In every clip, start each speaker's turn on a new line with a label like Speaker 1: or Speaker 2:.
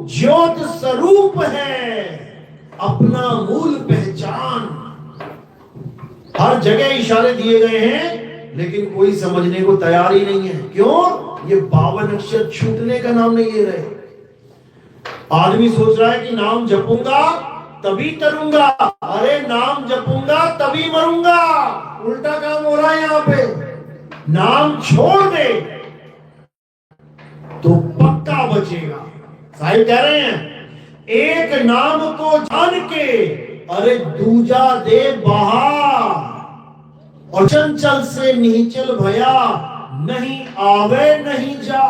Speaker 1: ज्योत स्वरूप है, अपना मूल पहचान। हर जगह इशारे दिए गए हैं, लेकिन कोई समझने को तैयार ही नहीं है। क्यों? ये 52 अक्षर छूटने का नाम नहीं ले रहे। आदमी सोच रहा है कि नाम जपूंगा तभी तरूंगा, अरे नाम जपूंगा तभी मरूंगा। उल्टा काम हो रहा है यहां पे। नाम छोड़ दे तो पक्का बचेगा। साहिब कह रहे हैं एक नाम को जान के अरे दूजा दे बहा, और चंचल से नीचल भया, नहीं आवे नहीं जा।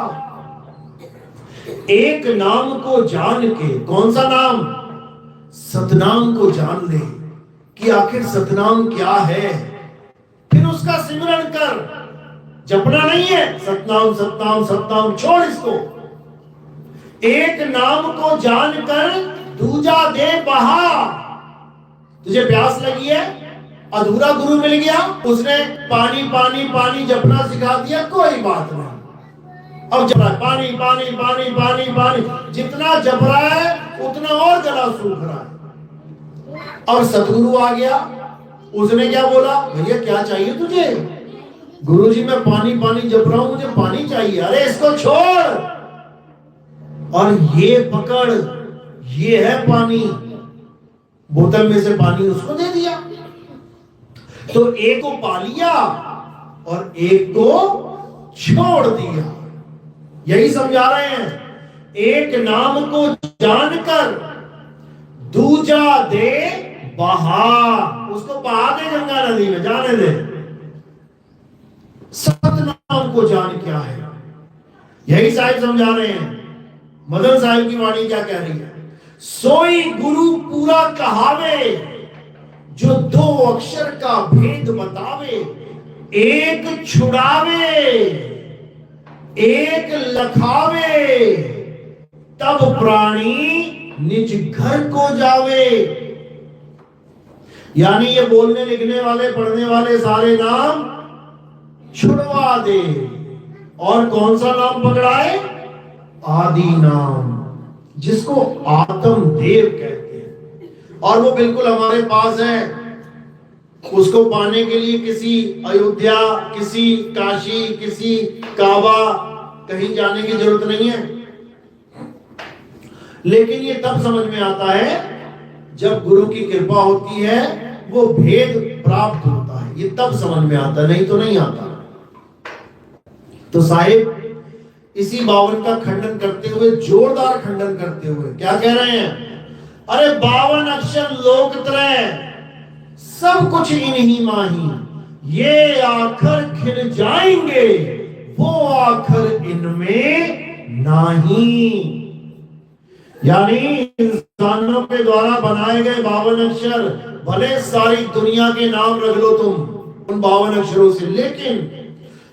Speaker 1: एक नाम को जान के, कौन सा नाम? सतनाम को जान ले कि आखिर सतनाम क्या है, फिर उसका सिमरन कर। जपना नहीं है सतनाम सतनाम सतनाम, छोड़ इसको। एक नाम को जानकर दूजा दे बहा। तुझे प्यास लगी है, अधूरा गुरु मिल गया, उसने पानी पानी पानी जपना सिखा दिया, कोई बात नहीं। अब जप रहा है पानी पानी पानी पानी पानी, जितना जप रहा है उतना और गला सूख रहा है। और सतगुरु आ गया, उसने क्या बोला? भैया क्या चाहिए तुझे? गुरुजी मैं पानी पानी जप रहा हूं, मुझे पानी चाहिए। अरे इसको छोड़ और ये पकड़, ये है पानी। बोतल में से पानी उसको दे दिया। तो एक को पा लिया और एक को छोड़ दिया। यही समझा रहे हैं, एक नाम को जानकर दूजा दे बहा। उसको बहा दे गंगा नदी में, जाने दे। सतनाम को जान क्या है, यही साहिब समझा रहे हैं। मदन साहिब की वाणी क्या कह रही है? सोई गुरु पूरा कहावे, जो दो अक्षर का भेद बतावे। एक छुड़ावे एक लखावे, तब प्राणी निज घर को जावे। यानी ये बोलने लिखने वाले पढ़ने वाले सारे नाम छुड़वा दे, और कौन सा नाम पकड़ाए? आदि नाम, जिसको आत्मदेव कहते हैं। और वो बिल्कुल हमारे पास है। उसको पाने के लिए किसी अयोध्या, किसी काशी, किसी काबा, कहीं जाने की जरूरत नहीं है। लेकिन ये तब समझ में आता है जब गुरु की कृपा होती है, वो भेद प्राप्त होता है। ये तब समझ में आता है, नहीं तो नहीं आता। तो साहिब इसी 52 का खंडन करते हुए, जोरदार खंडन करते हुए क्या कह रहे हैं? अरे 52 अक्षर लोकत्रय, सब कुछ इन्हीं माही, ये आखर खिल जाएंगे, वो आखर इनमें नहीं। यानी इंसानों के द्वारा बनाए गए 52 अक्षर, भले सारी दुनिया के नाम रख लो तुम उन 52 अक्षरों से, लेकिन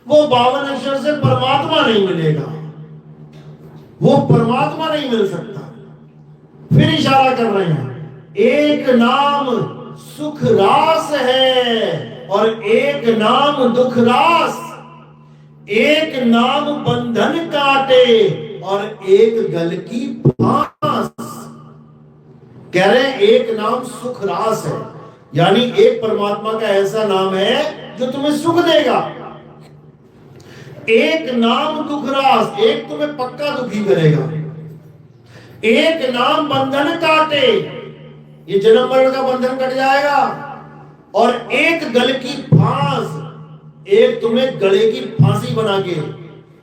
Speaker 1: वो 52 अक्षर से परमात्मा नहीं मिलेगा। वो परमात्मा नहीं मिल सकता। फिर इशारा कर रहे हैं, एक नाम सुख रास है और एक नाम दुख रास। एक नाम बंधन काटे और एक गल की फांस। कह रहे हैं एक नाम सुख रास है, यानी एक परमात्मा का ऐसा नाम है जो तुम्हें सुख देगा। एक नाम दुख रास, एक तुम्हें पक्का दुखी करेगा। एक नाम बंधन काटे, ये जन्म मरण का बंधन कट जाएगा। और एक गल की फांस, एक तुम्हें गले की फांसी बना के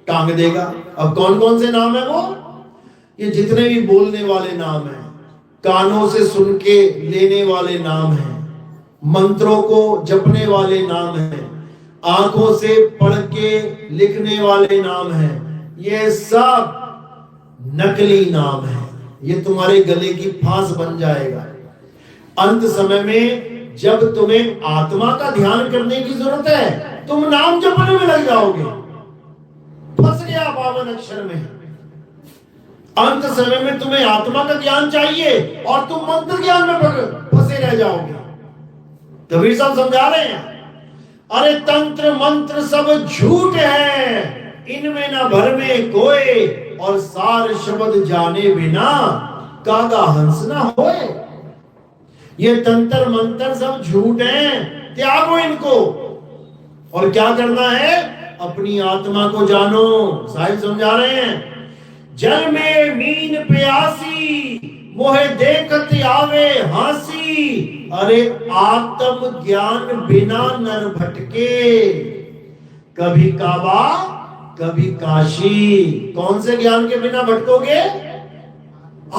Speaker 1: टांग देगा। अब कौन कौन से नाम है वो? ये जितने भी बोलने वाले नाम हैं, कानों से सुन के लेने वाले नाम हैं, मंत्रों को जपने वाले नाम हैं, आंखों से पढ़ के लिखने वाले नाम हैं, ये सब नकली नाम है। ये तुम्हारे गले की फांस बन जाएगा। अंत समय में जब तुम्हें आत्मा का ध्यान करने की जरूरत है, तुम नाम जपने में लग जाओगे। फंस गया 52 अक्षर में। अंत समय में तुम्हें आत्मा का ज्ञान चाहिए और तुम मंत्र ज्ञान में फंसे रह जाओगे। कबीर साहब समझा रहे हैं, अरे तंत्र मंत्र सब झूठ है, इनमें न भर में कोई और सार शब्द जाने बिना कागा हंस ना होए। ये तंत्र मंत्र सब झूठ हैं, त्यागो इनको। और क्या करना है? अपनी आत्मा को जानो। साहिब समझा रहे हैं, जल में मीन प्यासी मोहे देखत आवे हासी। अरे आत्म ज्ञान बिना नर भटके, कभी काबा कभी काशी। कौन से ज्ञान के बिना भटकोगे?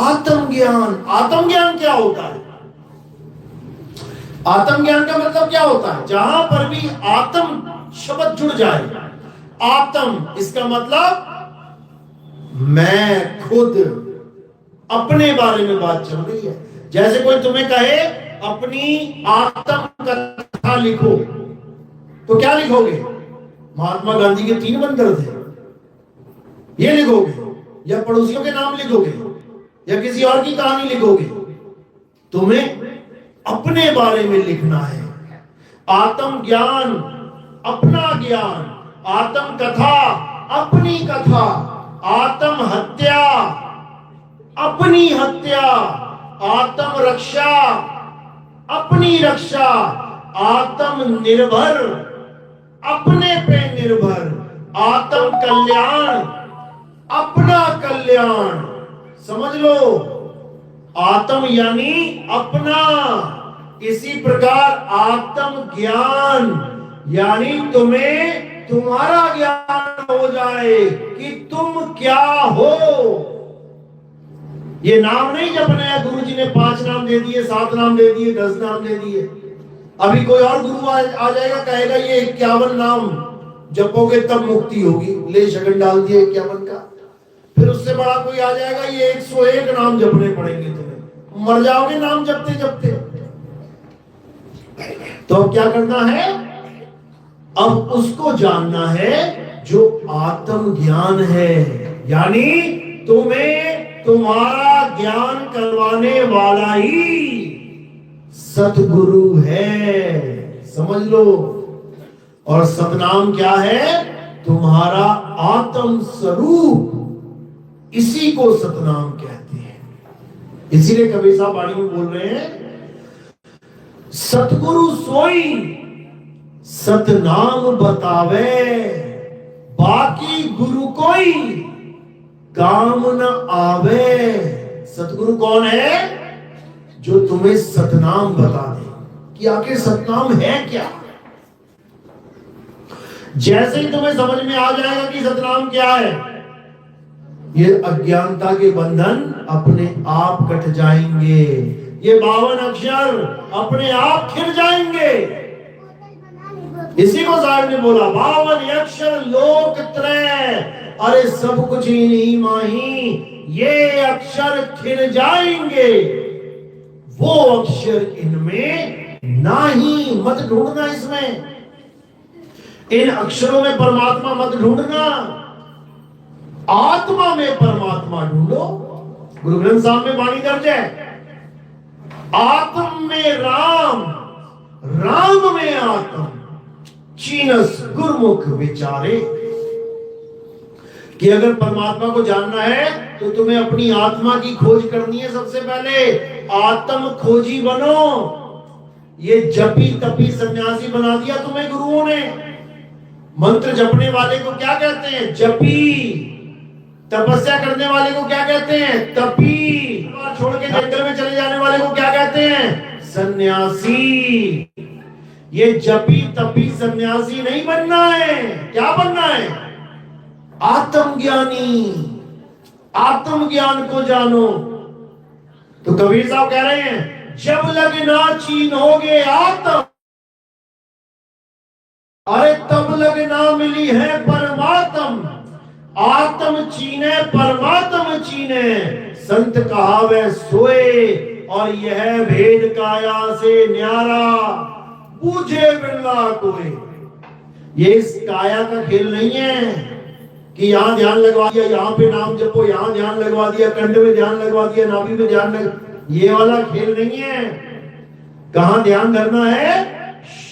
Speaker 1: आत्मज्ञान। आत्मज्ञान क्या होता है? आत्मज्ञान का मतलब क्या होता है? जहां पर भी आत्म शब्द जुड़ जाए। आत्म, इसका मतलब मैं खुद, अपने बारे में बात चल रही है। जैसे कोई तुम्हें कहे अपनी आत्म कथा लिखो, तो क्या लिखोगे? महात्मा गांधी के 3 मंत्र थे, ये लिखोगे? या पड़ोसियों के नाम लिखोगे? या किसी और की कहानी लिखोगे? तुम्हें अपने बारे में लिखना है। आत्म ज्ञान अपना ज्ञान, आत्म कथा अपनी कथा, आत्म हत्या अपनी हत्या, आत्म रक्षा अपनी रक्षा, आत्म निर्भर अपने पे निर्भर, आत्म कल्याण अपना कल्याण। समझ लो, आत्म यानी अपना। इसी प्रकार आत्म ज्ञान यानी तुम्हें तुम्हारा ज्ञान हो जाए कि तुम क्या हो। ये नाम नहीं जपने हैं। गुरु जी ने 5 नाम दे दिए, 7 नाम दे दिए, 10 नाम दे दिए। अभी कोई और गुरु आ जाएगा, कहेगा ये 51 नाम जपोगे तब मुक्ति होगी। ले शगन डाल दिए 51 का। फिर उससे बड़ा कोई आ जाएगा, ये 101 नाम जपने पड़ेंगे तुम्हें। मर जाओगे नाम जपते जपते। तो अब क्या करना है? अब उसको जानना है जो आत्म ज्ञान है, यानी तुम्हें तुम्हारा ज्ञान करवाने वाला ही सतगुरु है। समझ लो। और सतनाम क्या है? तुम्हारा आत्म स्वरूप, इसी को सतनाम कहते हैं। इसीलिए कबीर साहब वाणी में बोल रहे हैं, सतगुरु सोई सतनाम बतावे, बाकी गुरु कोई काम न आवे। सतगुरु कौन है? जो तुम्हें सतनाम बता दे कि आखिर सतनाम है क्या। जैसे ही तुम्हें समझ में आ जाएगा कि सतनाम क्या है, ये अज्ञानता के बंधन अपने आप कट जाएंगे। ये 52 अक्षर अपने आप खिल जाएंगे। इसी को साहब ने बोला, 52 अक्षर लोक त्रय, अरे सब कुछ इन्हीं माही, ये अक्षर खिल जाएंगे। वो अक्षर इनमें नाही, मत ढूंढना इसमें। इन अक्षरों में परमात्मा मत ढूंढना, आत्मा में परमात्मा ढूंढो। गुरु ग्रंथ साहब में वाणी दर्ज है, आत्म में राम, राम में आत्म, चीनस गुरुमुख विचारे। कि अगर परमात्मा को जानना है तो तुम्हें अपनी आत्मा की खोज करनी है। सबसे पहले आत्म खोजी बनो। ये जपी तपी सन्यासी बना दिया तुम्हें गुरुओं ने। मंत्र जपने वाले को क्या कहते हैं? जपी। तपस्या करने वाले को क्या कहते हैं? तपी। छोड़ के जंगल में चले जाने वाले को क्या कहते हैं? सन्यासी। ये जपी तपी सन्यासी नहीं बनना है। क्या बनना है? आत्मज्ञानी। आत्मज्ञान को जानो। तो कबीर साहब कह रहे हैं, जब लगना चीनोगे आत्म, अरे तब लगना मिली है परमात्म। आत्म चीने परमात्म चीने, संत कहावे सोए, और यह भेद काया से न्यारा, बूझे बिरला कोई। ये इस काया का खेल नहीं है कि यहां ध्यान लगवा दिया, यहां पे नाम जपो, यहां ध्यान लगवा दिया, कंठ में ध्यान लगवा दिया, नाभि में ध्यान ये वाला खेल नहीं है। कहां ध्यान धरना है?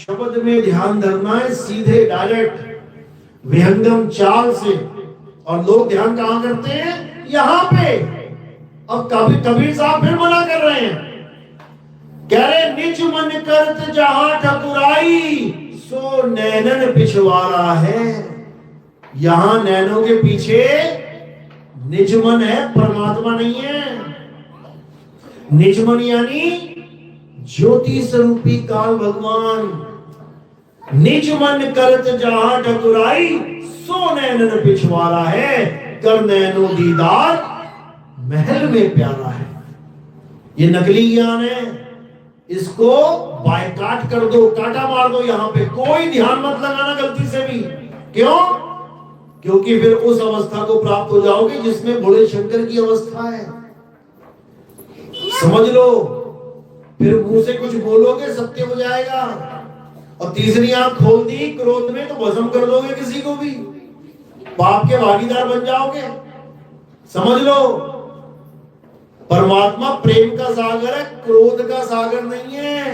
Speaker 1: शब्द में ध्यान धरना है, सीधे डायरेक्ट विहंगम चाल से। और लोग ध्यान कहां करते हैं? यहां पे। अब कबीर साहब फिर मना कर रहे हैं, कह रहे निज मन करत जहां ठकुराई, सो नैनन पिछवाड़ा है। यहां नैनों के पीछे निज मन है, परमात्मा नहीं है। निज मन यानी ज्योति स्वरूपी काल भगवान। निज मन करत जहां ठकुराई, सो नैनन पिछवाड़ा है, कर नैनो दीदार महल में प्यारा है। ये नकली ज्ञान है, इसको बायकाट कर दो, काटा मार दो। यहां पे कोई ध्यान मत लगाना गलती से भी। क्यों? क्योंकि फिर उस अवस्था को प्राप्त हो जाओगे जिसमें भोले शंकर की अवस्था है। समझ लो, फिर मुंह से कुछ बोलोगे सत्य हो जाएगा, और तीसरी आंख खोल दी क्रोध में तो भस्म कर दोगे किसी को भी, पाप के भागीदार बन जाओगे। समझ लो, परमात्मा प्रेम का सागर है, क्रोध का सागर नहीं है।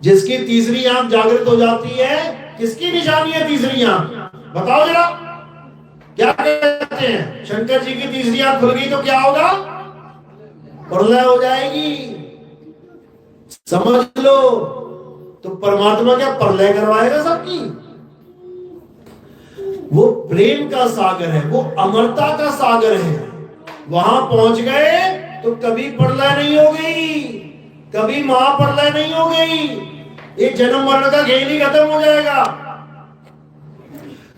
Speaker 1: जिसकी तीसरी आंख जागृत हो जाती है, किसकी निशानी है तीसरी आंख? बताओ जरा, क्या कहते हैं? शंकर जी की तीसरी आंख खुल गई तो क्या होगा? प्रलय हो जाएगी। समझ लो, तो परमात्मा क्या प्रलय करवाएगा सबकी? वो प्रेम का सागर है, वो अमरता का सागर है। वहां पहुंच गए तो कभी प्रलय नहीं हो गई, कभी महाप्रलय नहीं हो गई। ये जन्म मरण का खेल ही खत्म हो जाएगा।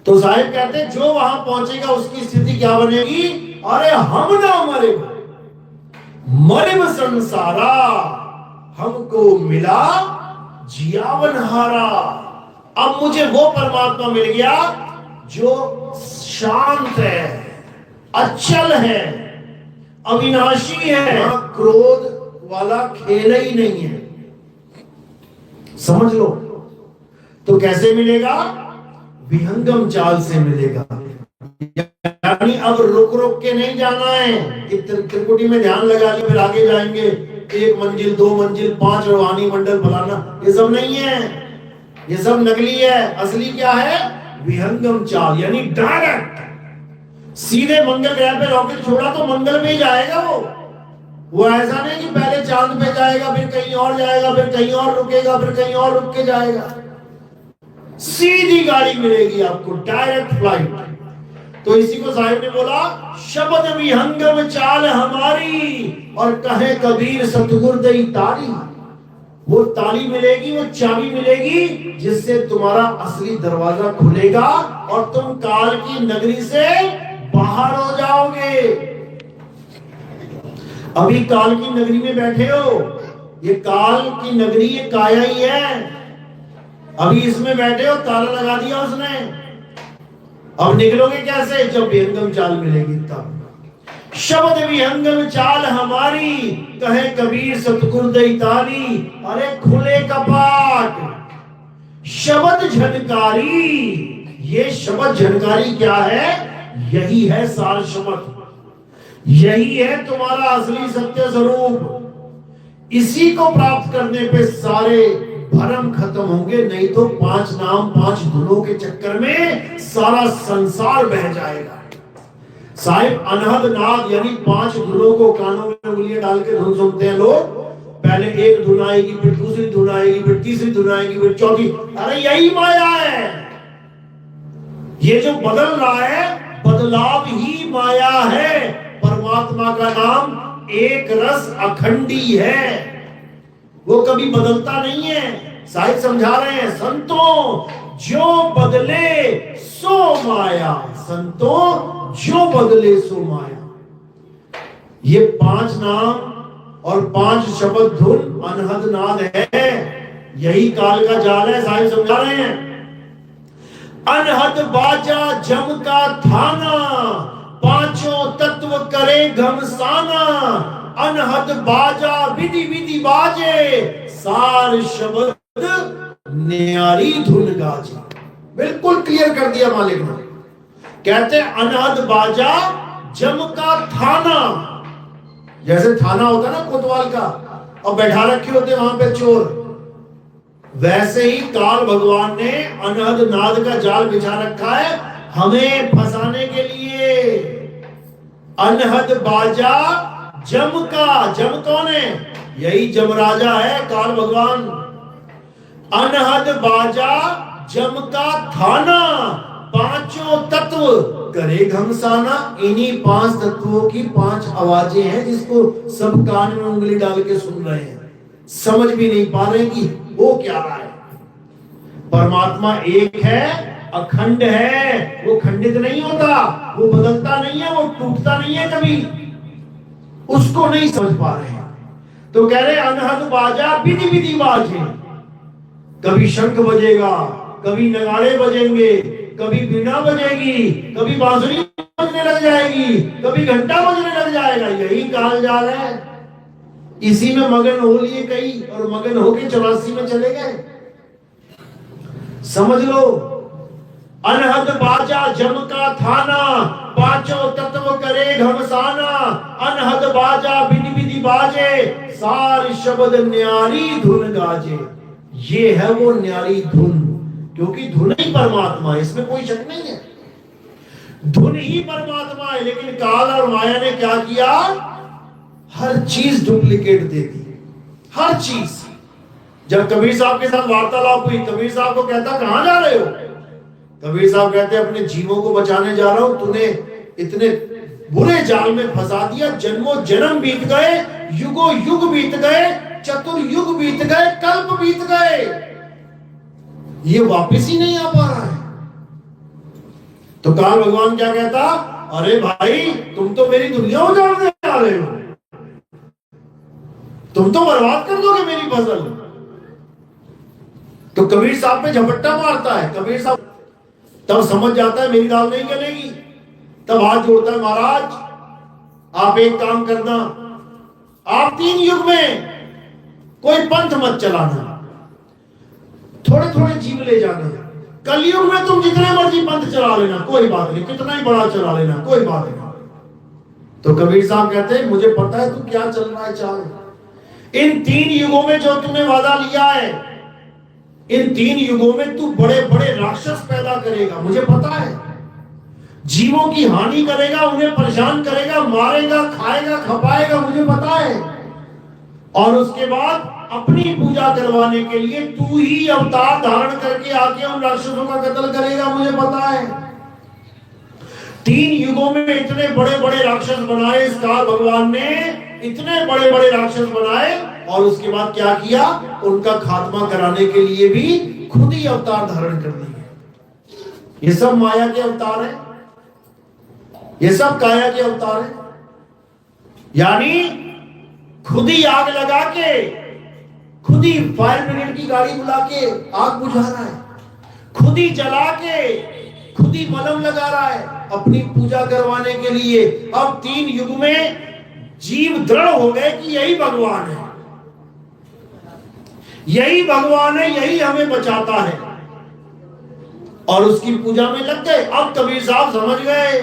Speaker 1: तो साहिब कहते हैं जो वहां पहुंचेगा उसकी स्थिति क्या बनेगी? अरे हम ना मरे, मरिम संसारा, हमको मिला जियावन हारा। अब मुझे वो परमात्मा मिल गया जो शांत है, अचल है, अविनाशी है, क्रोध वाला खेल ही नहीं है। समझ लो। तो कैसे मिलेगा? विहंगम चाल से मिलेगा। यानी अब रुक रुक के नहीं जाना है कि त्रिकुटी में ध्यान लगा के फिर आगे जाएंगे, 1 मंजिल 2 मंजिल 5 वाणी मंडल फलाना, ये सब नहीं है, ये सब नकली है। असली क्या है? विहंगम चाल, यानी डायरेक्ट सीधे मंगल ग्रह पे रॉकेट छोड़ा तो मंगल में ही जाएगा वो ऐसा नहीं कि पहले चांद पे जाएगा, फिर कहीं और जाएगा, फिर कहीं और रुकेगा, फिर कहीं और रुक के जाएगा। सीधी गाड़ी मिलेगी आपको, डायरेक्ट फ्लाइट। तो इसी को साहिब ने बोला, शब्द विहंगम चाल हमारी, और कहे कबीर सतगुर दई तारी। वो ताली मिलेगी, वो चाबी मिलेगी जिससे तुम्हारा असली दरवाजा खुलेगा और तुम काल की नगरी से बाहर हो जाओगे। अभी काल की नगरी में बैठे हो, ये काल की नगरी, ये काया ही है। अभी इसमें बैठे हो, ताला लगा दिया उसने। अब निकलोगे कैसे? जब विहंगम चाल मिलेगी तब। शब्द विहंगम चाल हमारी, कहे कबीर सतगुर दई ताली। अरे खुले कपाट, शब्द झनकारी। ये शब्द झनकारी क्या है? यही है सार शब्द, यही है तुम्हारा असली सत्य स्वरूप। इसी को प्राप्त करने पे सारे भरम खत्म होंगे, नहीं तो 5 नाम 5 गुणों के चक्कर में सारा संसार बह जाएगा। साहिब अनहद नाद यानी 5 गुणों को कानों में उंगलियां डाल के धुन सुनते हैं लोग। पहले एक धुन आएगी, फिर दूसरी धुन आएगी, फिर तीसरी धुन आएगी, फिर चौथी। अरे यही माया है। ये जो बदल रहा है, बदलाव ही माया है। परमात्मा का नाम एक रस अखंडी है, वो कभी बदलता नहीं है। साहिब समझा रहे हैं, संतों जो बदले सो माया, संतों जो बदले सो माया। ये 5 नाम और 5 शब्द धुन अनहद नाद है, यही काल का जाल है। साहिब समझा रहे हैं, अनहद बाजा जम का थाना, 5 तत्व करे घमसाना। अनहद बाजा विधि विधि बाजे, सार शब्द न्यारी धुन गाजे। बिल्कुल क्लियर कर दिया मालिक ने। कहते अनहद बाजा जम का थाना, जैसे थाना होता ना कोतवाल का, और बैठा रखे होते वहां पे चोर, वैसे ही काल भगवान ने अनहद नाद का जाल बिछा रखा है। हमें फंसाने के लिए। अनहद बाजा जम का, जम कौन है? यही जमराजा है, काल भगवान। अनहद बाजा जम का थाना, पांचों तत्व करे घमसाना। इन्हीं पांच तत्वों की पांच आवाजें हैं जिसको सब कान में उंगली डाल के सुन रहे हैं, समझ भी नहीं पा रहे कि वो क्या रहा है। परमात्मा एक है, अखंड है, वो खंडित नहीं होता, वो बदलता नहीं है, वो टूटता नहीं है कभी। उसको नहीं समझ पा रहे हैं तो कह रहे अनहद बाजा विधि विधि बाजे। कभी शंख बजेगा, कभी नगाड़े बजेंगे, कभी बीना बजेगी, कभी बांसुरी बजने लग जाएगी, कभी घंटा बजने लग जाएगा। यही काल जा रहा है। इसी में मगन हो लिए कई, और मगन होके 84 में चले गए। समझ लो, अनहद बाजा जम का थाना, पांचों तत्व करे घमसाना। अनहद बाजा विधि विधि बाजे, सार शब्द न्यारी धुन गाजे। ये है वो न्यारी धुन, क्योंकि धुन ही परमात्मा है, इसमें कोई शक नहीं है। धुन ही परमात्मा है। लेकिन काल और माया ने क्या किया? हर चीज डुप्लीकेट दे दी, हर चीज। जब कबीर साहब के साथ वार्तालाप हुई, कबीर साहब को कहता कहां जा रहे हो? कबीर साहब कहते अपने जीवों को बचाने जा रहा हूं। तूने इतने बुरे जाल में फंसा दिया, जन्मों जन्म बीत गए, युगों युग बीत गए, चतुर्युग बीत गए, कल्प बीत गए, ये वापस ही नहीं आ पा रहा है। तो काल भगवान क्या कहता? अरे भाई, तुम तो मेरी दुनिया उजाड़ने आ रहे हो, तुम तो बर्बाद कर दोगे मेरी फसल। तो कबीर साहब पे झपट्टा मारता है। कबीर साहब तब समझ जाता है मेरी दाल नहीं गलेगी। तब हाथ जोड़ता है, महाराज आप एक काम करना, आप 3 युग में कोई पंथ मत चलाना, थोड़े थोड़े जीव ले जाना। कलयुग में तुम जितने मर्जी पंथ चला लेना, कोई बात नहीं, कितना ही बड़ा चला लेना, कोई बात नहीं। तो कबीर साहब कहते हैं मुझे पता है तू क्या चल रहा है चाल। इन 3 युगों में जो तूने वादा लिया है, इन 3 युगों में तू बड़े बड़े राक्षस पैदा करेगा, मुझे पता है। जीवों की हानि करेगा, उन्हें परेशान करेगा, मारेगा, खाएगा, खपाएगा, मुझे पता है। और उसके बाद अपनी पूजा करवाने के लिए तू ही अवतार धारण करके आके उन राक्षसों का कत्ल करेगा, मुझे पता है। 3 युगों में इतने बड़े बड़े राक्षस बनाए इस काल भगवान ने, इतने बड़े बड़े राक्षस बनाए, और उसके बाद क्या किया? उनका खात्मा कराने के लिए भी खुद ही अवतार धारण कर लिए। ये सब माया के अवतार है, ये सब काया के अवतार है। यानी खुद ही आग लगा के, खुद ही फायर ब्रिगेड की गाड़ी बुला के आग बुझा रहा है, खुद ही जला के, खुद ही मलम लगा रहा है अपनी पूजा करवाने के लिए। अब 3 युग में जीव दृढ़ हो गए कि यही भगवान है, यही भगवान है, यही हमें बचाता है, और उसकी पूजा में लग गए। अब कबीर साहब समझ गए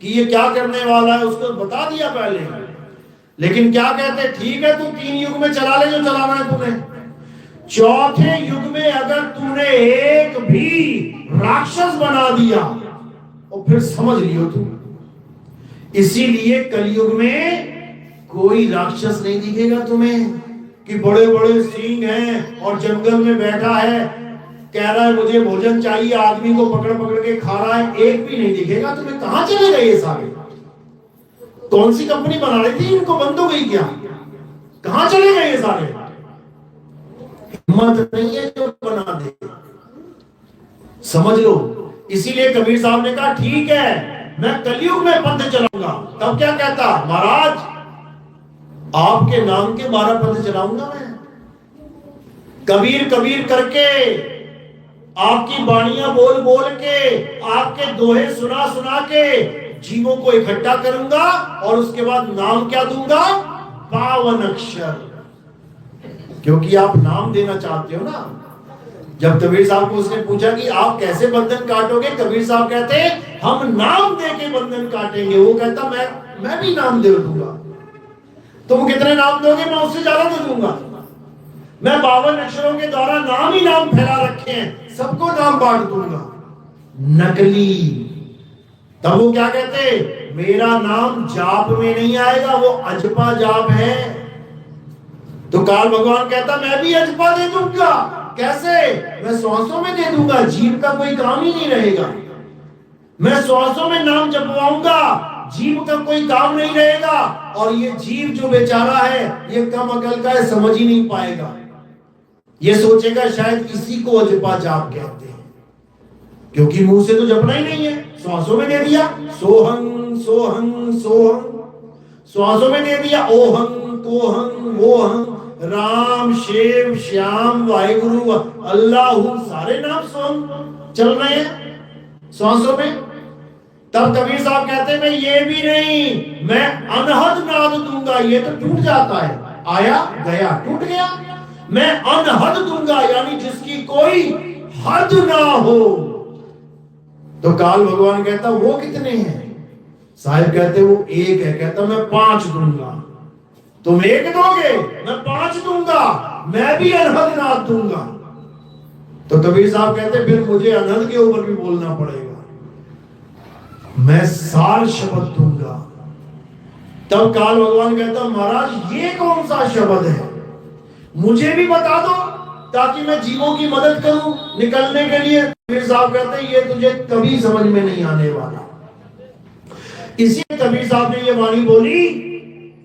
Speaker 1: कि ये क्या करने वाला है, उसको बता दिया पहले। लेकिन क्या कहते? ठीक है, तू 3 युग में चला ले जो चलाना है तूने, 4थे युग में अगर तूने एक भी राक्षस बना दिया और फिर समझ लियो तू। इसीलिए कलयुग में कोई राक्षस नहीं दिखेगा तुम्हें कि बड़े बड़े सींग हैं और जंगल में बैठा है, कह रहा है मुझे भोजन चाहिए, आदमी को पकड़ पकड़ के खा रहा है, एक भी नहीं दिखेगा तुम्हें। कहां चले गए ये सारे? कौन सी कंपनी बना रही थी, इनको बंद हो गई क्या? कहां चले गए ये सारे? हिम्मत नहीं है जो बना दे, समझ लो। इसीलिए कबीर साहब ने कहा ठीक है मैं कलयुग में पंथ चलाऊंगा। तब क्या कहता? महाराज आपके नाम के 12 पंथ चलाऊंगा मैं। कबीर कबीर करके, आपकी बाणियां बोल बोल के, आपके दोहे सुना सुना के जीवों को इकट्ठा करूंगा, और उसके बाद नाम क्या दूंगा? 52 अक्षर। क्योंकि आप नाम देना चाहते हो ना। जब कबीर साहब को उसने पूछा कि आप कैसे बंधन काटोगे, कबीर साहब कहते हम नाम दे के बंधन काटेंगे। वो कहता मैं भी नाम दे दूंगा। तुम कितने नाम दोगे? मैं उससे ज्यादा दे दूंगा। मैं 52 अक्षरों के द्वारा नाम ही नाम फैला रखे हैं, सबको नाम बांट दूंगा। नकली। तब वो क्या कहते, मेरा नाम जाप में नहीं आएगा, वो अजपा जाप है। तो काल भगवान कहता मैं भी अजपा दे दूंगा। कैसे? मैं श्वासों में दे दूंगा, जीव का कोई काम ही नहीं रहेगा। मैं श्वासों में नाम जपवाऊंगा, जीव का कोई काम नहीं रहेगा। और ये जीव जो बेचारा है, ये कम अकल का है, समझ ही नहीं पाएगा। ये सोचेगा शायद इसी को अजपा जाप कहते हैं, क्योंकि मुंह से तो जपना ही नहीं है, श्वासों में दे दिया। सोहं सोहं सोहं, श्वासों में दे दिया। ओहं कोहं वोहं, राम शिव श्याम वाहिगुरु अल्लाह, सारे नाम सोहं चल रहे हैं श्वासों में। तब कबीर साहब कहते हैं मैं ये भी नहीं, मैं अनहद नाद दूंगा। ये तो टूट जाता है, आया गया टूट गया। मैं अनहद दूंगा, यानी जिसकी कोई हद ना हो। तो काल भगवान कहता वो कितने हैं? साहिब कहते वो एक है। कहता मैं 5 दूंगा। तुम 1 दोगे, मैं 5 दूंगा। मैं भी अनहद नाद दूंगा। तो कबीर साहब कहते फिर मुझे अनहद के ऊपर भी बोलना पड़ेगा, मैं सार शब्द दूंगा। तब काल भगवान कहता महाराज ये कौन सा शब्द है, मुझे भी बता दो ताकि मैं जीवों की मदद करूं निकलने के लिए। कबीर साहब कहते हैं ये तुझे कभी समझ में नहीं आने वाला। इसी कबीर साहब ने ये वाणी बोली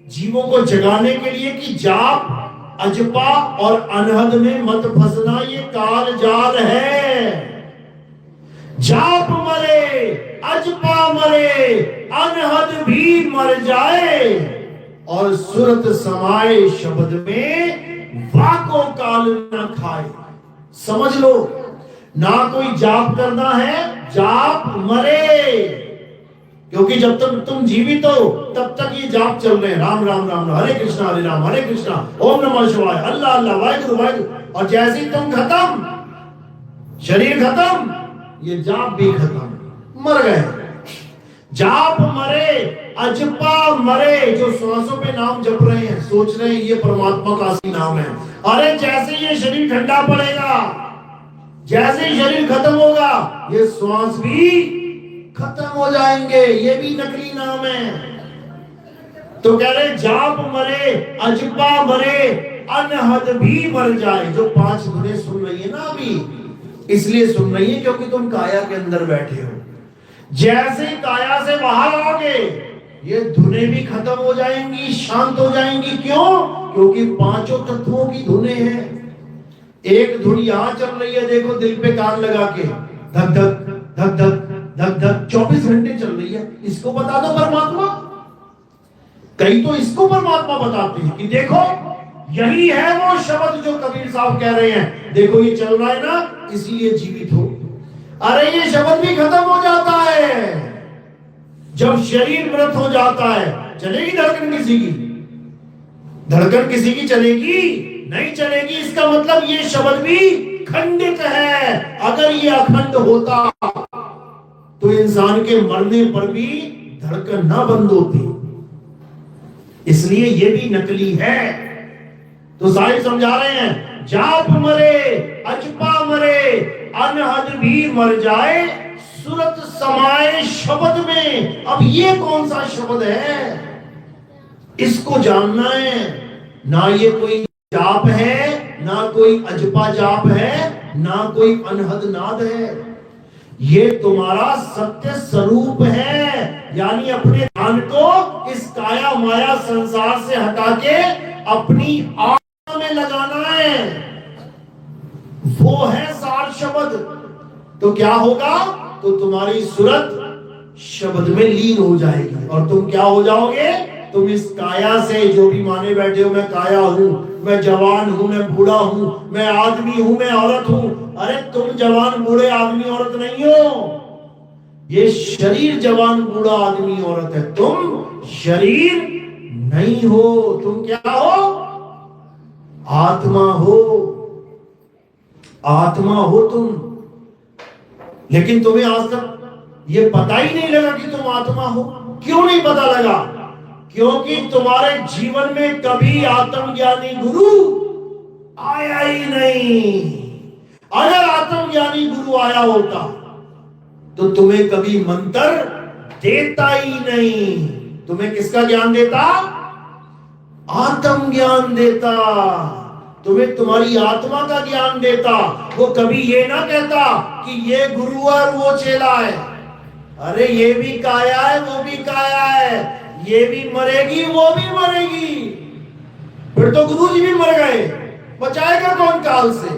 Speaker 1: जीवों को जगाने के लिए कि जाप अजपा और अनहद में मत फंसना, ये काल जाल है। जाप मरे अजपा मरे, अनहद भी मर जाए, और सुरत समाए शब्द में वाको काल न खाए। समझ लो, ना कोई जाप करना है, जाप मरे। क्योंकि जब तक तुम जीवित हो तब तक ये जाप चल रहे हैं, राम राम राम हरे कृष्णा हरे कृष्णा ओम नमः शिवाय अल्लाह अल्लाह वाहिगुरु वाहिगुरु। और जैसे ही तुम खत्म, शरीर खत्म, ये जाप भी खत्म, मर गए। जाप मरे अजपा मरे। जो श्वासों पे नाम जप रहे हैं, सोच रहे हैं ये परमात्मा का असली नाम है। अरे जैसे ये शरीर ठंडा पड़ेगा, जैसे ही शरीर खत्म होगा, ये श्वास भी खत्म हो जाएंगे। ये भी नकली नाम है। तो कह रहे जाप मरे अजपा मरे, अनहद भी मर जाए। जो 5 धुनें सुन रही है ना अभी, इसलिए सुन रही है क्योंकि तुम काया के अंदर बैठे हो। जैसे काया से बाहर आओगे, ये धुनें भी खत्म हो जाएंगी, शांत हो जाएंगी। क्यों? क्योंकि 5 तत्वों की धुनें हैं। एक धुन यहां चल रही है, देखो दिल पे कान लगा के, धक धक धक धक धक धक 24 घंटे चल रही है। इसको बता दो परमात्मा। कई तो इसको परमात्मा बताते हैं कि देखो यही है वो शब्द जो कबीर साहब कह रहे हैं। देखो ये चल रहा है ना, इसीलिए जीवित हो। अरे ये शब्द भी खत्म हो जाता है जब शरीर मृत हो जाता है। चलेगी धड़कन किसी की? धड़कन किसी की चलेगी? नहीं चलेगी। इसका मतलब ये शब्द भी खंडित है। अगर ये अखंड होता तो इंसान के मरने पर भी धड़कन ना बंद होती। इसलिए ये भी नकली है। तो साहिब समझा रहे हैं जाप मरे अजपा मरे, अनहद भी मर जाए, सुरत समाए शब्द में। अब ये कौन सा शब्द है, इसको जानना है। ना ये कोई जाप है, ना कोई अजपा जाप है, ना कोई अनहद नाद है। ये तुम्हारा सत्य स्वरूप है। यानी अपने ध्यान को इस काया माया संसार से हटा के अपनी आत्मा में लगाना है। वो है सार शब्द। तो क्या होगा? तो तुम्हारी सूरत शब्द में लीन हो जाएगी और तुम क्या हो जाओगे? तुम इस काया से जो भी माने बैठे हो, मैं काया हूं, मैं जवान हूं, मैं बूढ़ा हूं, मैं आदमी हूं, मैं औरत हूं। अरे तुम जवान बूढ़े आदमी औरत नहीं हो। ये शरीर जवान बूढ़ा आदमी औरत है। तुम शरीर नहीं हो। तुम क्या हो? आत्मा हो। आत्मा हो तुम। लेकिन तुम्हें आज तक ये पता ही नहीं लगा कि तुम आत्मा हो। क्यों नहीं पता लगा? क्योंकि तुम्हारे जीवन में कभी आत्मज्ञानी गुरु आया ही नहीं। अगर आत्मज्ञानी गुरु आया होता तो तुम्हें कभी मंत्र देता ही नहीं। तुम्हें किसका ज्ञान देता? आत्म ज्ञान देता। तुम्हें तुम्हारी आत्मा का ज्ञान देता। वो कभी ये ना कहता कि ये गुरु और वो चेला है। अरे ये भी काया है, वो भी काया है, ये भी मरेगी, वो भी मरेगी। फिर तो गुरु जी भी मर गए, बचाएगा कौन काल से?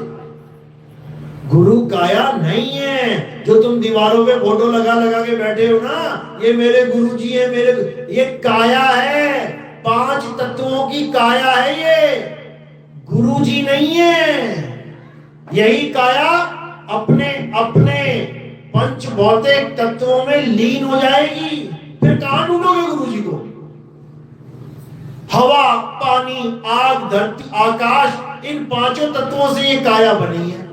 Speaker 1: गुरु काया नहीं है जो तुम दीवारों पे फोटो लगा लगा के बैठे हो ना, ये मेरे गुरु जी है, मेरे, ये काया है, 5 तत्वों की काया है ये, गुरु जी नहीं है। यही काया अपने अपने पंच भौतिक तत्वों में लीन हो जाएगी। फिर कहां ढूंढोगे गुरु जी को? हवा, पानी, आग, धरती, आकाश, इन 5 तत्वों से ये काया बनी है।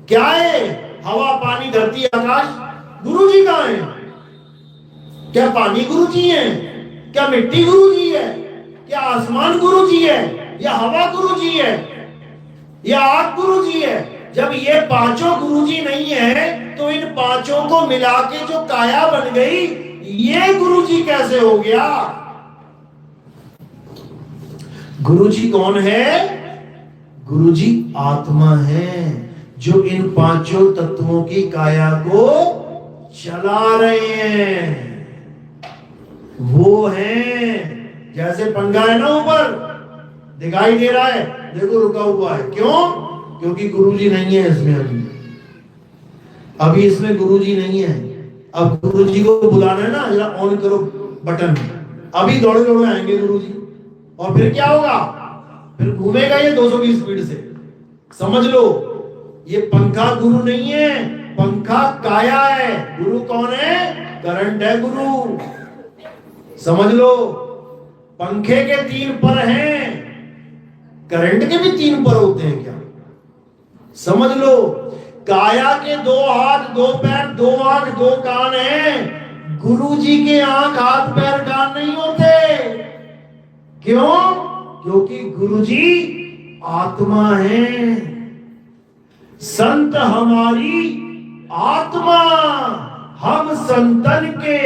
Speaker 1: क्या है? हवा, पानी, धरती, आकाश। गुरु जी कहां है? क्या पानी गुरु जी है? क्या मिट्टी गुरु जी है? क्या आसमान गुरु जी है? या हवा गुरु जी है? या आग गुरु जी है? जब ये 5 गुरु जी नहीं है तो इन 5 को मिला के जो काया बन गई, ये गुरु जी कैसे हो गया? गुरु जी कौन है? गुरु जी आत्मा है जो इन 5 तत्वों की काया को चला रहे हैं। वो है जैसे पंखा है ना, ऊपर दिखाई दे रहा है, देखो रुका हुआ है, क्यों? क्योंकि गुरुजी नहीं है इसमें। अभी इसमें गुरुजी नहीं है। अब गुरुजी को बुलाना है ना, जरा ऑन करो बटन, अभी दौड़े दौड़े आएंगे गुरुजी। और फिर क्या होगा? फिर घूमेगा ये 200 की स्पीड से। समझ लो, ये पंखा गुरु नहीं है, पंखा काया है। गुरु कौन है? करंट है गुरु। समझ लो, पंखे के 3 पर हैं, करंट के भी 3 पर होते हैं क्या? समझ लो, काया के 2 हाथ, 2 पैर, 2 आंख, 2 कान हैं। गुरु जी के आंख, हाथ, पैर, कान नहीं होते। क्यों? क्योंकि गुरु जी आत्मा है। संत हमारी आत्मा, हम संतन के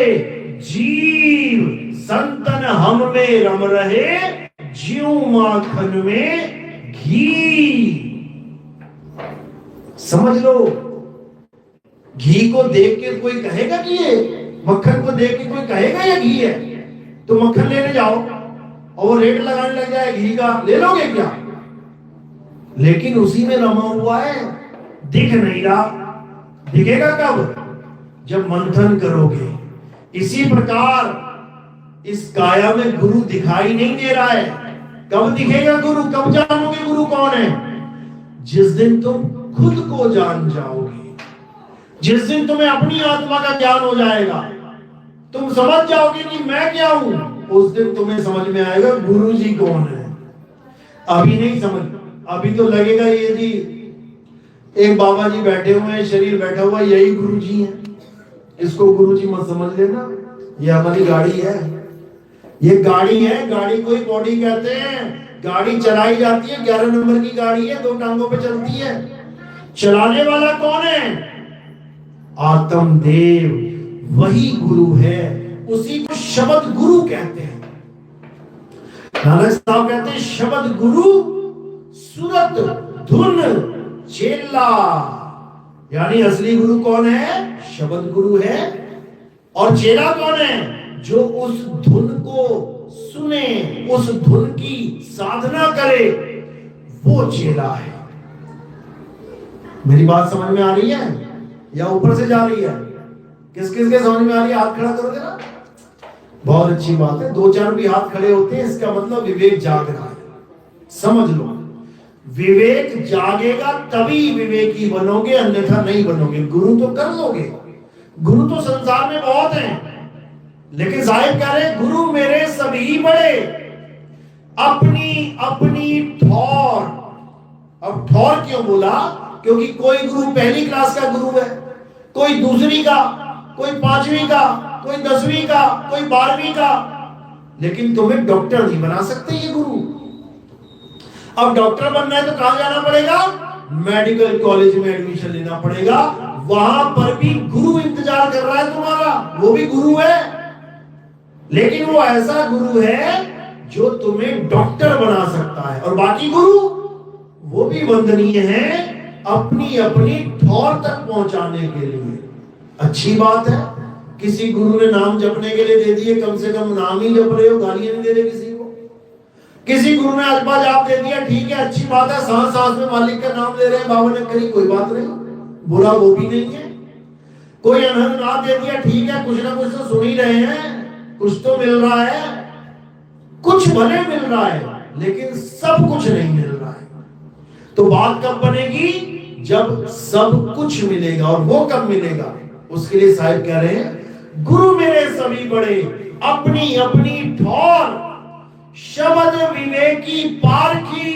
Speaker 1: जीव, संतन हम में रम रहे, ज्यों माखन में घी। समझ लो, घी को देख के कोई कहेगा कि ये, मक्खन को देख के कोई कहेगा ये घी है? तो मक्खन लेने जाओ और वो रेट लगाने लग जाए घी का, ले लोगे क्या? लेकिन उसी में रमा हुआ है, दिख नहीं रहा। दिखेगा कब? जब मंथन करोगे। इसी प्रकार इस काया में गुरु दिखाई नहीं दे रहा है। कब दिखेगा गुरु? कब जानोगे गुरु कौन है? जिस दिन तुम खुद को जान जाओगे, जिस दिन तुम्हें अपनी आत्मा का ज्ञान हो जाएगा, तुम समझ जाओगे कि मैं क्या हूं, उस दिन तुम्हें समझ में आएगा गुरु जी कौन है। अभी नहीं समझ, अभी तो लगेगा ये जी एक बाबा जी बैठे हुए हैं, शरीर बैठा हुआ, यही गुरु जी है, इसको गुरु जी मत समझ लेना, ये हमारी गाड़ी है। ये गाड़ी है, गाड़ी को ही बॉडी कहते हैं। गाड़ी चलाई जाती है, 11 नंबर की गाड़ी है, 2 टांगों पे चलती है। चलाने वाला कौन है? आत्मदेव, वही गुरु है। उसी को शब्द गुरु कहते हैं। नानक साहब कहते हैं शब्द गुरु, सूरत धुन चेला। यानी असली गुरु कौन है? शब्द गुरु है। और चेला कौन है? जो उस धुन को सुने, उस धुन की साधना करे, वो चेला है। मेरी बात समझ में आ रही है या ऊपर से जा रही है? किस किस के समझ में आ रही है? हाथ खड़ा करोगे ना? बहुत अच्छी बात है। 2-4 भी हाथ खड़े होते हैं, इसका मतलब विवेक जाग रहा है। समझ लो, विवेक जागेगा तभी विवेकी बनोगे, अन्यथा नहीं बनोगे। गुरु तो कर लोगे, गुरु तो संसार में बहुत हैं, लेकिन साहिब कह रहे गुरु मेरे सभी बड़े, अपनी अपनी ठौर। अब ठौर क्यों बोला? क्योंकि कोई गुरु पहली क्लास का गुरु है, कोई दूसरी का, कोई 5वीं का, कोई 10वीं का, कोई 12वीं का। लेकिन तुम्हें डॉक्टर नहीं बना सकते ये गुरु। अब डॉक्टर बनना है तो कहां जाना पड़ेगा? मेडिकल कॉलेज में एडमिशन लेना पड़ेगा, वहां पर भी गुरु इंतजार कर रहा है तुम्हारा, वो भी गुरु है, लेकिन वो ऐसा गुरु है जो तुम्हें डॉक्टर बना सकता है। और बाकी गुरु वो भी वंदनीय है अपनी अपनी ठौर तक पहुंचाने के लिए। अच्छी बात है, किसी गुरु ने नाम जपने के लिए दे दिए, कम से कम नाम ही जप रहे हो, गालियां नहीं दे रहे किसी को। किसी गुरु ने अल्पा जाप दे दिया, ठीक है, अच्छी बात है, सांस सांस में मालिक का नाम ले रहे हैं, 52 अक्षरी, कोई बात नहीं, बुरा वो भी नहीं है। कोई अनहद नाम दे दिया, ठीक है, कुछ ना कुछ तो सुन ही रहे हैं, कुछ तो मिल रहा है, कुछ भले मिल रहा है, लेकिन सब कुछ नहीं मिल रहा है। तो बात कब बनेगी? जब सब कुछ मिलेगा। और वो कब मिलेगा? उसके लिए साहिब कह रहे हैं, गुरु मेरे सभी बड़े, अपनी अपनी ठौर, शब्द विवेकी पारखी,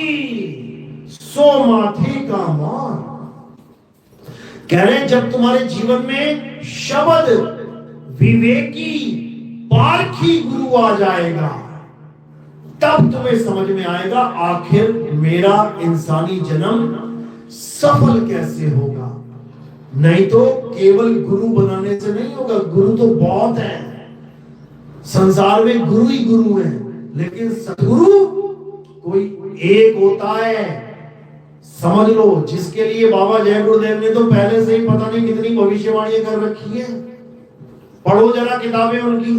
Speaker 1: सो माथे का मार। कह रहे हैं, जब तुम्हारे जीवन में शब्द विवेकी पारखी गुरु आ जाएगा, तब तुम्हें समझ में आएगा आखिर मेरा इंसानी जन्म सफल कैसे होगा। नहीं तो केवल गुरु बनाने से नहीं होगा। गुरु तो बहुत है, संसार में गुरु ही गुरु है, लेकिन सदगुरु कोई एक होता है। समझ लो, जिसके लिए बाबा जय गुरुदेव ने तो पहले से ही पता नहीं कितनी भविष्यवाणियां कर रखी है। पढ़ो जरा किताबें, उनकी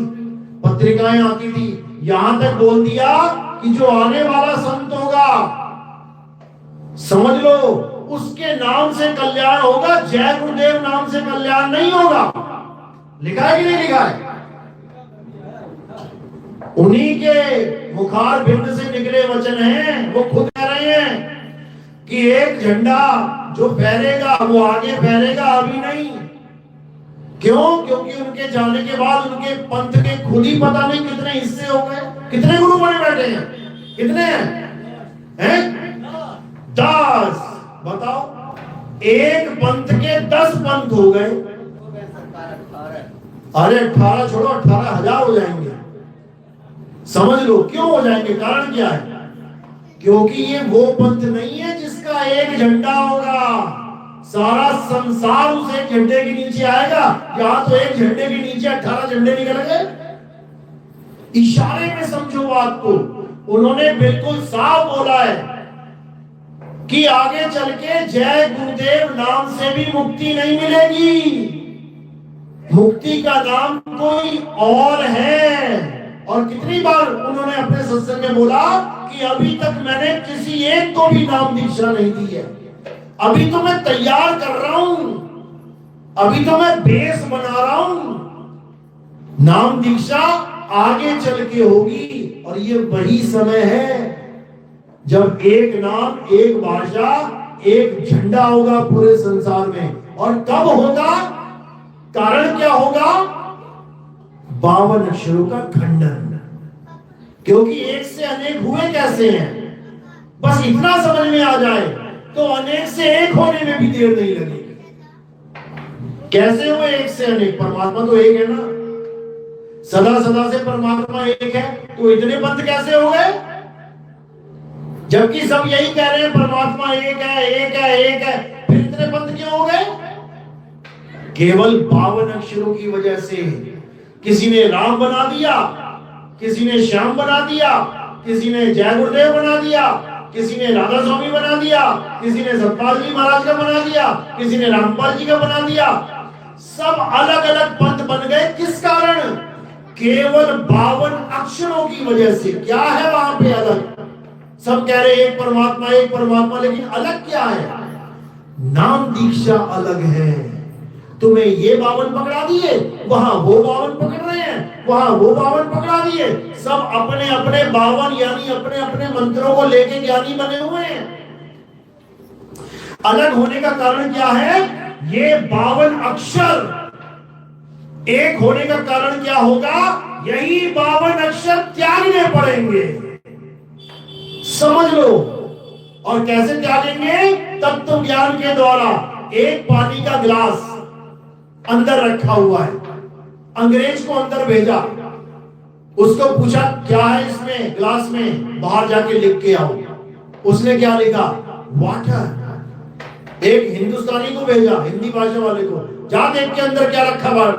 Speaker 1: पत्रिकाएं आती थी, यहां तक बोल दिया कि जो आने वाला संत होगा, समझ लो, उसके नाम से कल्याण होगा, जय गुरुदेव नाम से कल्याण नहीं होगा। लिखा है कि नहीं लिखा है? उन्हीं के मुखार बिंद से निकले वचन हैं। वो खुद कह रहे हैं कि एक झंडा जो फहरेगा वो आगे फहरेगा, अभी नहीं। क्यों? क्योंकि उनके जाने के बाद उनके पंथ के खुद ही पता नहीं कितने हिस्से हो गए। कितने गुरु बने बैठे हैं? कितने हैं? 10। बताओ, एक पंथ के 10 पंथ हो गए। अरे 18 छोड़ो, 18,000 हो जाएंगे। समझ लो क्यों हो जाएंगे, कारण क्या है? क्योंकि ये वो पंथ नहीं है जिसका एक झंडा होगा, सारा संसार उस एक झंडे के नीचे आएगा। यहां तो एक झंडे के नीचे 18 झंडे निकलेंगे। इशारे में समझो बात को, उन्होंने बिल्कुल साफ बोला है कि आगे चल के जय गुरुदेव नाम से भी मुक्ति नहीं मिलेगी। मुक्ति का नाम कोई और है। और कितनी बार उन्होंने अपने सत्संग में बोला कि अभी तक मैंने किसी एक को भी नाम दीक्षा नहीं दी है। अभी तो मैं तैयार कर रहा हूं, अभी तो मैं बेस बना रहा हूं। नाम दीक्षा आगे चल के होगी। और ये वही समय है जब एक नाम, एक भाषा, एक झंडा होगा पूरे संसार में। और कब होगा? कारण क्या होगा? 52 अक्षरों का खंडन। क्योंकि एक से अनेक हुए कैसे हैं, बस इतना समझ में आ जाए तो अनेक से एक होने में भी देर नहीं लगेगी। कैसे हुए एक से अनेक? परमात्मा तो एक है ना, सदा सदा से परमात्मा एक है, तो इतने पंथ कैसे हो गए? जबकि सब यही कह रहे हैं परमात्मा एक है, एक है, एक है, फिर इतने पंथ क्यों हो गए? केवल 52 अक्षरों की वजह से। किसी ने राम बना दिया, किसी ने श्याम बना दिया, किसी ने जय गुरुदेव बना दिया, किसी ने राधा स्वामी बना दिया, किसी ने सतपाल जी महाराज का बना दिया, किसी ने रामपाल जी का बना दिया। सब अलग अलग पंथ बन गए। किस कारण? केवल 52 अक्षरों की वजह से। क्या है वहां पे अलग? सब कह रहे एक परमात्मा, एक परमात्मा, लेकिन अलग क्या है? नाम दीक्षा अलग है। तुम्हें ये 52 पकड़ा दिए, वहां वो 52 पकड़ रहे हैं, वहां वो 52 पकड़ा दिए। सब अपने अपने 52 यानी अपने अपने मंत्रों को लेके ज्ञानी बने हुए हैं। अलग होने का कारण क्या है? ये 52 अक्षर एक होने का कारण क्या होगा? यही 52 अक्षर त्यागने पड़ेंगे। समझ लो। और कैसे त्यागेंगे? तत्व ज्ञान के द्वारा। एक पानी का गिलास अंदर रखा हुआ है, अंग्रेज को अंदर भेजा, उसको पूछा क्या है इसमें गिलास में, बाहर जाके लिख के आओ। उसने क्या लिखा? वाटर। एक हिंदुस्तानी को भेजा, हिंदी भाषा वाले को, जा देख के अंदर क्या रखा बाहर,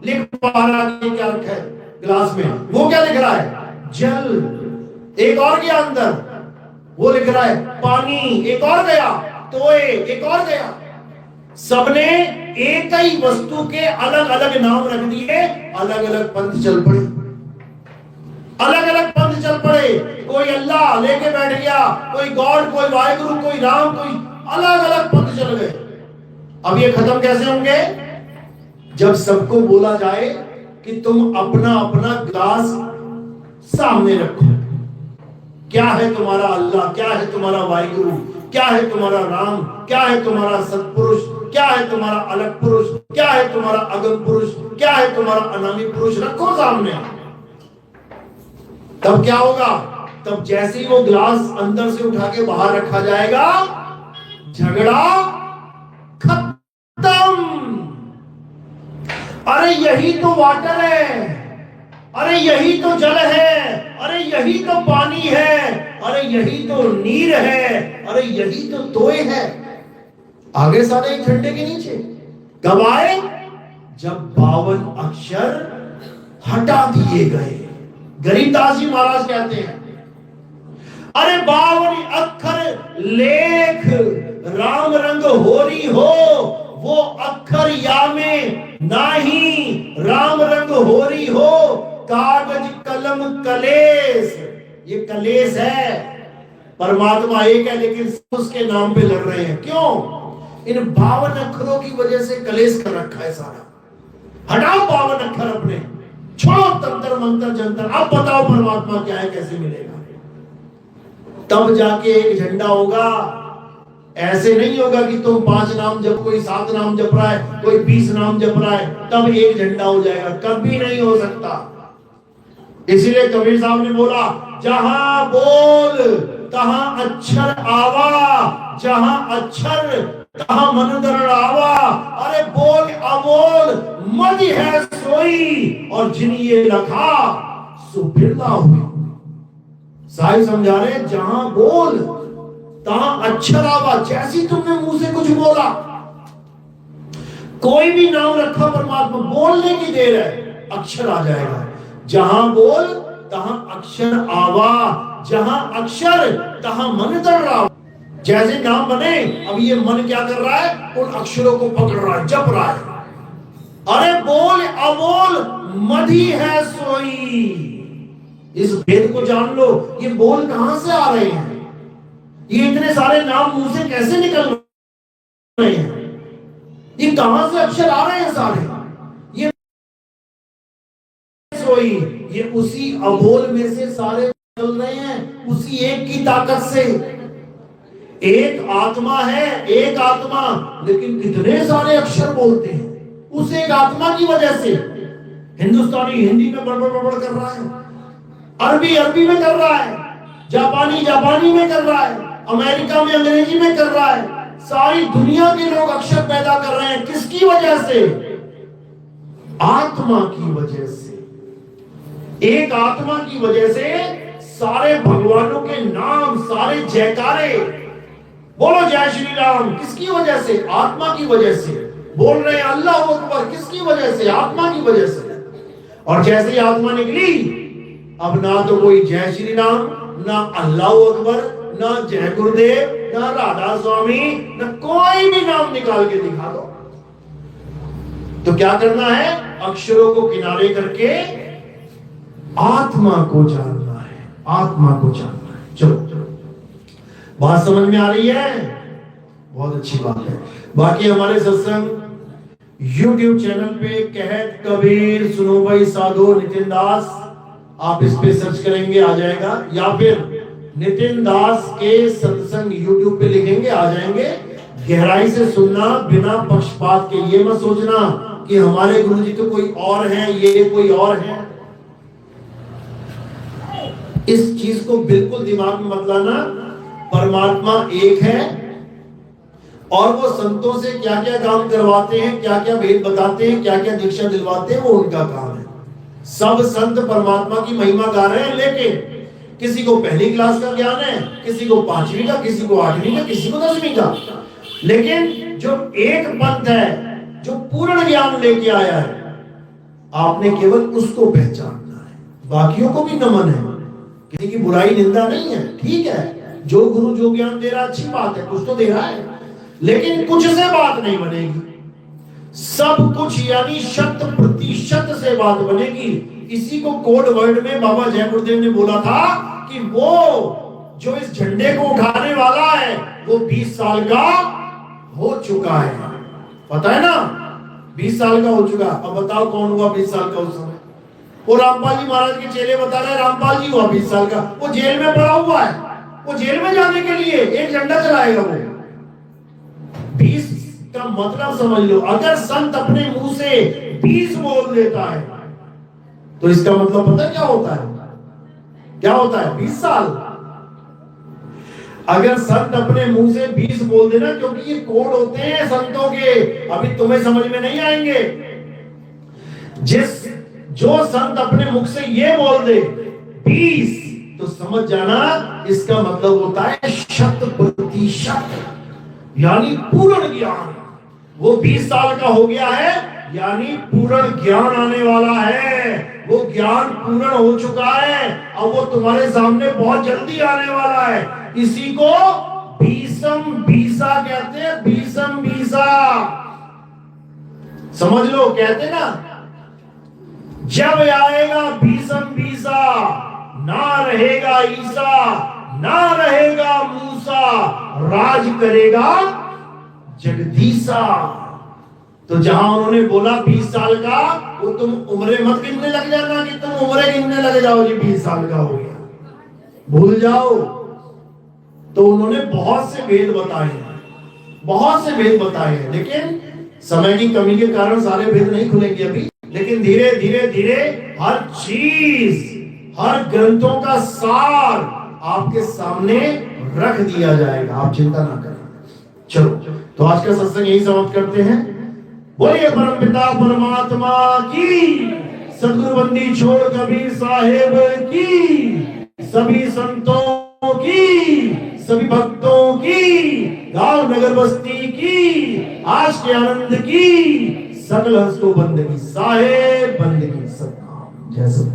Speaker 1: लिख बाहर क्या रखा है गिलास में। वो क्या लिख रहा है? जल। एक और गया अंदर, वो लिख रहा है पानी। एक और गया, तोए। एक और गया। सबने एक ही वस्तु के अलग अलग नाम रख दिए, अलग अलग पंथ चल पड़े, अलग अलग पंथ चल पड़े। कोई अल्लाह लेके बैठ गया, कोई गॉड, कोई वाहिगुरु, कोई राम, कोई अलग अलग पंथ चल गए। अब ये खत्म कैसे होंगे? जब सबको बोला जाए कि तुम अपना अपना ग्लास सामने रखो। क्या है तुम्हारा अल्लाह, क्या है तुम्हारा वाहिगुरु, क्या है तुम्हारा राम, क्या है तुम्हारा सत्पुरुष, क्या है तुम्हारा अलग पुरुष, क्या है तुम्हारा अगम पुरुष, क्या है तुम्हारा अनामी पुरुष, रखो सामने। तब क्या होगा? तब जैसे ही वो ग्लास अंदर से उठा के बाहर रखा जाएगा, झगड़ा खत्म। अरे यही तो वाटर है, अरे यही तो जल है, अरे यही तो पानी है, अरे यही तो नीर है, अरे यही तो तोय है। आगे सारे एक झंडे के नीचे। कब आए? जब 52 अक्षर हटा दिए गए। गरीबदास जी महाराज कहते हैं, अरे 52 अक्षर लेख राम रंग होरी हो, वो अक्षर या में नाही राम रंग होरी हो। कागज कलम कलेश, ये कलेश है। परमात्मा एक है लेकिन उसके नाम पे लड़ रहे हैं। क्यों? इन 52 अक्षरों की वजह से कलेश कर रखा है सारा। हटाओ 52 अक्षर अपने, छोड़ो तंत्र मंत्र जंतर। अब बताओ परमात्मा क्या है, कैसे मिलेगा? तब जाके एक झंडा होगा। ऐसे नहीं होगा कि तुम 5 नाम जप, कोई 7 नाम जप रहा है, कोई 20 नाम जप रहा है, तब एक झंडा हो जाएगा। कभी नहीं हो सकता। इसीलिए कबीर साहब ने बोला, जहां बोल तहां अक्षर आवा, जहां अक्षर तहां मन दरण आवा। अरे बोल अबोल मदि है सोई, और जिन ये लखा सो बिरला हुई। साहिब समझा रहे, जहां बोल तहां अक्षर आवा। जैसी तुमने मुंह से कुछ बोला, कोई भी नाम रखा परमात्मा, बोलने की देर है, अक्षर आ जाएगा। जहां बोल तहां अक्षर आवा, जहां अक्षर तहां मन दर रहा। जैसे नाम बने, अब ये मन क्या कर रहा है? उन अक्षरों को पकड़ रहा है, जप रहा है। अरे बोल अबोल मधि है सोई। इस भेद को जान लो। ये बोल कहां से आ रहे हैं? ये इतने सारे नाम मुंह से कैसे निकल रहे हैं? ये कहां से अक्षर आ रहे हैं सारे? ये सोई, ये उसी अबोल में से सारे निकल रहे हैं, उसी एक की ताकत से। एक आत्मा है, एक आत्मा, लेकिन कितने सारे अक्षर बोलते हैं उस एक आत्मा की वजह से। हिंदुस्तानी हिंदी में बड़बड़ बड़बड़ कर रहा है, अरबी अरबी में कर रहा है, जापानी जापानी में कर रहा है, अमेरिका में अंग्रेजी में कर रहा है। सारी दुनिया के लोग अक्षर पैदा कर रहे हैं। किसकी वजह से? आत्मा की वजह से। एक आत्मा की वजह से सारे भगवानों के नाम, सारे जयकारे, बोलो जय श्री राम, किसकी वजह से? आत्मा की वजह से। बोल रहे हैं अल्लाह अकबर, किसकी वजह से? आत्मा की वजह से। और जैसे ही आत्मा निकली, अब ना तो कोई जय श्री राम, ना अल्लाह अकबर, ना जय गुरुदेव, ना राधा स्वामी, ना कोई भी नाम निकाल के दिखा दो। तो क्या करना है? अक्षरों को किनारे करके आत्मा को जानना है, आत्मा को जानना है। चलो बात समझ में आ रही है? बहुत अच्छी बात है। बाकी हमारे सत्संग YouTube चैनल पे कहत कबीर सुनो भाई साधो नितिन दास, आप इस पे सर्च करेंगे आ जाएगा, या फिर नितिन दास के सत्संग YouTube पे लिखेंगे आ जाएंगे। गहराई से सुनना, बिना पक्षपात के। ये मत सोचना कि हमारे गुरुजी तो कोई और है, ये कोई और है। इस चीज को बिल्कुल दिमाग में मत लाना। परमात्मा एक है, और वो संतों से क्या क्या काम करवाते हैं, क्या क्या भेद बताते हैं, क्या क्या दीक्षा दिलवाते हैं, वो उनका काम है। सब संत परमात्मा की महिमा गा रहे हैं, लेकिन किसी को पहली क्लास का ज्ञान है, किसी को 5वीं का, किसी को 8वीं का, किसी को 10वीं का। लेकिन जो एक पंथ है जो पूर्ण ज्ञान लेके आया है, आपने केवल उसको पहचानना है। बाकियों को भी नमन है, किसी की बुराई निंदा नहीं है, ठीक है, जो गुरु जो ज्ञान दे रहा अच्छी बात है, कुछ तो दे रहा है, लेकिन कुछ से बात नहीं बनेगी। सब कुछ यानी 100% से बात बनेगी। इसी को कोड वर्ड में बाबा जय गुरुदेव ने बोला था कि वो जो इस झंडे को उठाने वाला है वो 20 साल का हो चुका है। पता है ना, 20 साल का हो चुका। अब बताओ कौन हुआ 20 साल का उस समय? वो रामपाल जी महाराज के चेले बता रहे, रामपाल जी हुआ 20 साल का। वो जेल में पड़ा हुआ है, वो जेल में जाने के लिए एक झंडा चलाएगा वो। 20 का मतलब समझ लो, अगर संत अपने मुंह से 20 बोल देता है तो इसका मतलब पता क्या होता है? क्या होता है? 20 साल। अगर संत अपने मुंह से 20 बोल देना, क्योंकि ये कोड होते हैं संतों के, अभी तुम्हें समझ में नहीं आएंगे। जो संत अपने मुख से ये बोल दे 20, तो समझ जाना इसका मतलब होता है 100%, यानी पूर्ण ज्ञान। वो 20 साल का हो गया है, यानी पूर्ण ज्ञान आने वाला है। वो ज्ञान पूर्ण हो चुका है, अब वो तुम्हारे सामने बहुत जल्दी आने वाला है। इसी को भीषम भीषा कहते हैं, भीषम भीषा। समझ लो, कहते ना, जब आएगा भीषम भीषा, ना रहेगा ईसा, ना रहेगा मूसा, राज करेगा जगदीशा। तो जहां उन्होंने बोला 20 साल का, वो तुम उम्रें मत गिनने लग जाना कि तुम उम्रें गिनने लग जाओ जी 20 साल का हो गया, भूल जाओ। तो उन्होंने बहुत से वेद बताए हैं, बहुत से वेद बताए हैं, लेकिन समय की कमी के कारण सारे वेद नहीं खुलेंगे अभी। लेकिन धीरे धीरे धीरे हर चीज, हर ग्रंथों का सार आपके सामने रख दिया जाएगा, आप चिंता ना करना। चलो, तो आज का सत्संग यही समाप्त करते हैं। बोलिए परमपिता परमात्मा की, सदगुरु बंदी छोड़ कबीर साहेब की, सभी संतों की, सभी भक्तों की, गांव नगर बस्ती की, आज के आनंद की, सकल हंस को बंदगी साहेब बंदगी सतनाम। जय सत।